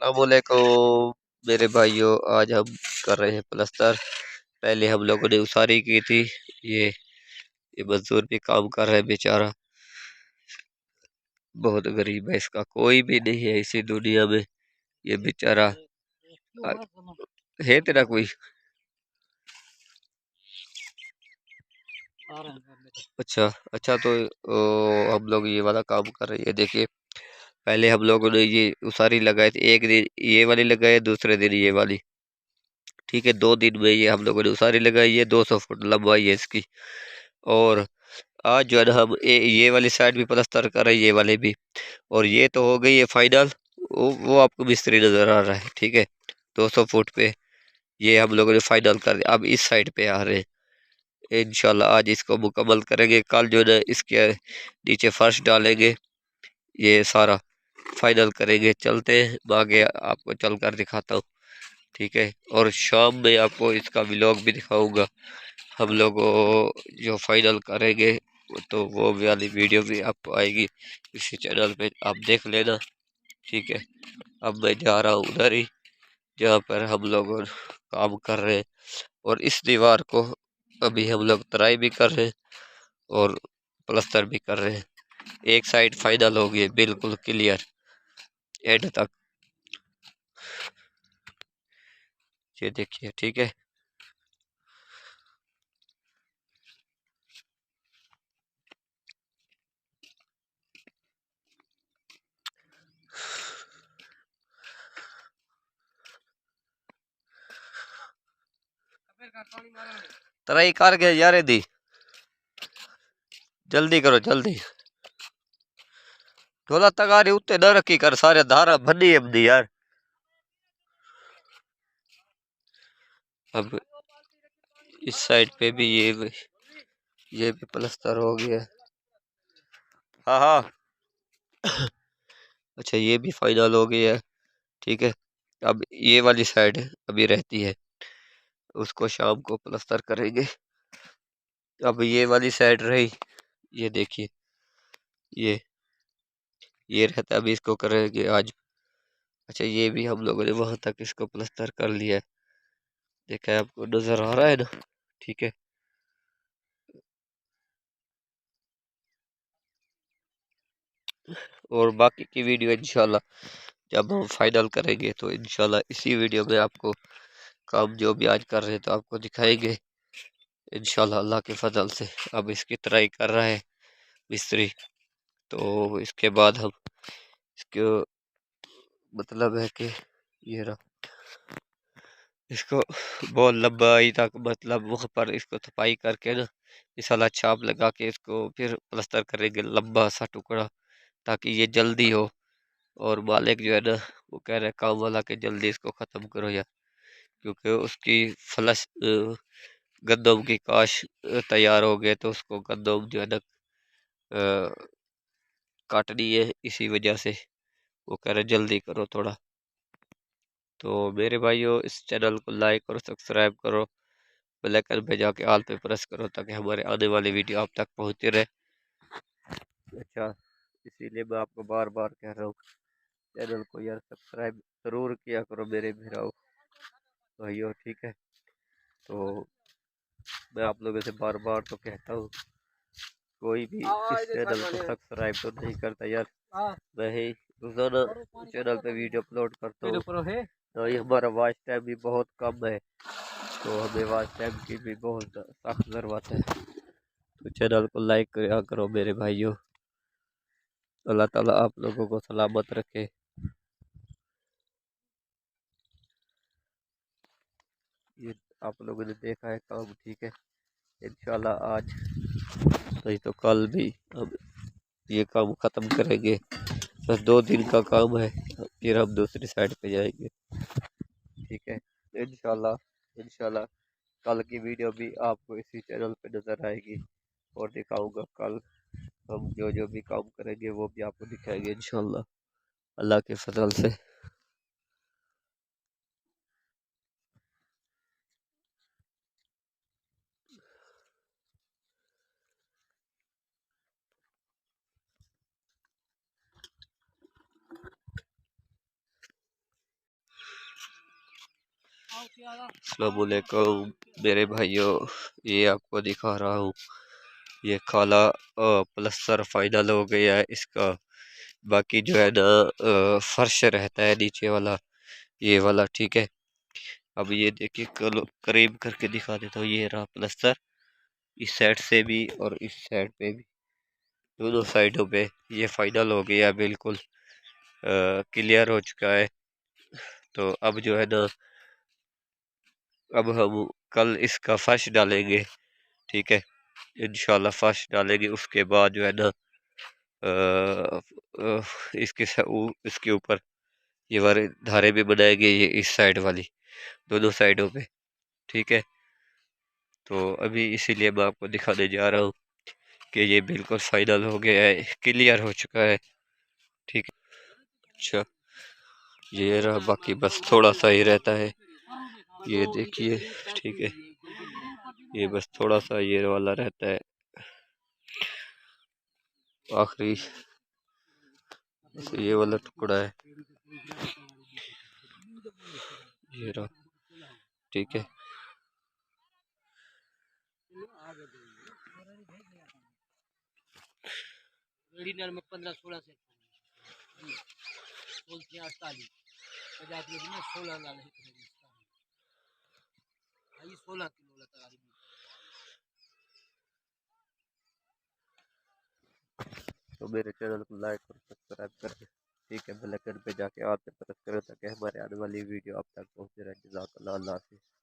अस्सलामुअलैकुम मेरे भाइयों। आज हम कर रहे हैं प्लस्तर। पहले हम लोगों ने उसारी की थी। ये ये मजदूर भी काम कर रहा है बेचारा, बहुत गरीब है, इसका कोई भी नहीं है इसी दुनिया में। ये बेचारा आ- है तेरा कोई? अच्छा अच्छा, तो हम लोग ये वाला काम कर रहे हैं। देखिए, पहले हम लोगों ने ये उसारी लगाई थी। एक दिन ये वाली लगाई, दूसरे दिन ये वाली। ठीक है, 2 दिन में ये हम लोगों ने उसारी लगाई है। 200 फुट लंबाई है इसकी। और आज जो है ना, हम ये वाली साइड भी प्लस्तर कर रहे हैं, ये वाले भी। और ये तो हो गई है फाइनल। वो आपको मिस्त्री नजर आ रहा है, ठीक है। 200 फुट पे ये हम लोगों ने फाइनल कर दिया। अब इस साइड पे आ रहे हैं। इंशाल्लाह आज इसको मुकम्मल करेंगे। कल जो है ना, इसके नीचे फर्श डालेंगे। ये सारा फाइनल करेंगे। चलते हैं, मैं आगे आपको चल कर दिखाता हूँ, ठीक है। और शाम में आपको इसका व्लॉग भी दिखाऊंगा। हम लोग जो फाइनल करेंगे, तो वो वाली वीडियो भी आपको आएगी इसी चैनल पे, आप देख लेना, ठीक है। अब मैं जा रहा हूँ उधर ही जहाँ पर हम लोग काम कर रहे हैं। और इस दीवार को अभी हम लोग तराई भी कर रहे हैं और प्लस्तर भी कर रहे हैं। एक साइड फाइनल हो गई, बिल्कुल क्लियर एंड तक। ये देखिए, ठीक है। तराई कर गया यार दी, जल्दी करो जल्दी। ढोला तगारी उत्ते न रखी कर, सारे धारा बनी हमदी यार। अब इस साइड पे भी ये भी प्लस्तर हो गया। हाँ हाँ। अच्छा, ये भी फाइनल हो गया है, ठीक है। अब ये वाली साइड अभी रहती है, उसको शाम को प्लस्तर करेंगे। अब ये वाली साइड रही, ये देखिए, ये ये रहता है, अभी इसको करेंगे आज। अच्छा, ये भी हम लोगों ने वहां तक इसको प्लस्तर कर लिया है। देखा है, आपको नजर आ रहा है ना, ठीक है। और बाकी की वीडियो इंशाल्लाह जब हम फाइनल करेंगे, तो इंशाल्लाह इसी वीडियो में आपको काम जो भी आज कर रहे हैं तो आपको दिखाएंगे इंशाल्लाह, अल्लाह के फजल से। अब इसकी तराई कर रहा है मिस्त्री। तो इसके बाद हम इसको, मतलब है कि ये रहा, इसको बहुत लंबाई तक, मतलब वहाँ पर इसको सफाई करके ना, मिसाला छाप लगा के इसको फिर प्लस्तर करेंगे लंबा सा टुकड़ा, ताकि ये जल्दी हो। और मालिक जो है ना, वो कह रहे काम वाला के जल्दी इसको ख़त्म करो यार, क्योंकि उसकी फ्लश गंदम की काश तैयार हो गए, तो उसको गंदम जो है ना काटनी है, इसी वजह से वो कह रहे जल्दी करो थोड़ा। तो मेरे भाइयों, इस चैनल को लाइक करो, सब्सक्राइब करो, बेल आइकन पे जाके ऑल पे प्रेस करो, ताकि हमारे आने वाली वीडियो आप तक पहुंचती रहे। अच्छा, इसीलिए मैं आपको बार बार कह रहा हूँ, चैनल को यार सब्सक्राइब जरूर किया करो मेरे भाइयों भाइयों, ठीक है। तो मैं आप लोगों से बार बार तो कहता हूँ, कोई भी इस चैनल को सब्सक्राइब तो नहीं करता यार। मैं ही रोजाना चैनल पे वीडियो अपलोड करता हूँ, तो ये हमारा वॉच टाइम भी बहुत कम है, तो हमें वॉच टाइम की भी बहुत सख्त ज़रूरत है। तो चैनल को लाइक किया करो मेरे भाइयों। अल्लाह ताला आप लोगों को सलामत रखे। ये आप लोगों ने देखा है काम, ठीक है। इंशाल्लाह आज नहीं तो कल भी हम ये काम ख़त्म करेंगे। बस 2 दिन का काम है, फिर हम दूसरी साइड पे जाएंगे, ठीक है। इंशाल्लाह इंशाल्लाह कल की वीडियो भी आपको इसी चैनल पे नज़र आएगी, और दिखाऊंगा कल हम जो जो भी काम करेंगे वो भी आपको दिखाएंगे इंशाल्लाह, अल्लाह के फजल से। अस्सलाम वालेकुम मेरे भाइयों, ये आपको दिखा रहा हूँ। ये काला प्लस्तर फाइनल हो गया है इसका। बाकी जो है ना फर्श रहता है नीचे वाला, ये वाला, ठीक है। अब ये देखिए, करीब करके दिखा देता हूँ। ये रहा प्लस्तर, इस साइड से भी और इस साइड पे भी, दोनों साइडों पे ये फाइनल हो गया, बिल्कुल क्लियर हो चुका है। तो अब जो है ना, अब हम कल इसका फर्श डालेंगे, ठीक है। इंशाल्लाह फर्श डालेंगे, उसके बाद जो है ना अ, अ, इसके ऊपर ये वाले धारे भी बनाएंगे, ये इस साइड वाली, दोनों साइडों पे, ठीक है। तो अभी इसीलिए मैं आपको दिखाने जा रहा हूँ कि ये बिल्कुल फाइनल हो गया है, क्लियर हो चुका है, ठीक है। अच्छा, ये रहा, बाकी बस थोड़ा सा ही रहता है, ये देखिए, ठीक है। ये बस थोड़ा सा ये वाला रहता है, आखिरी बस ये वाला टुकड़ा है, ये रहा, ठीक है। में 15-16 से 48 16 किलो। तो मेरे चैनल को लाइक और सब्सक्राइब करें, ठीक है। बेल आइकन पे जाके आप पे प्रेस करें ताकि हमारे आने वाली वीडियो आप तक पहुंचे रहे। जज़ाकल्लाह, अल्लाह हाफ़िज़।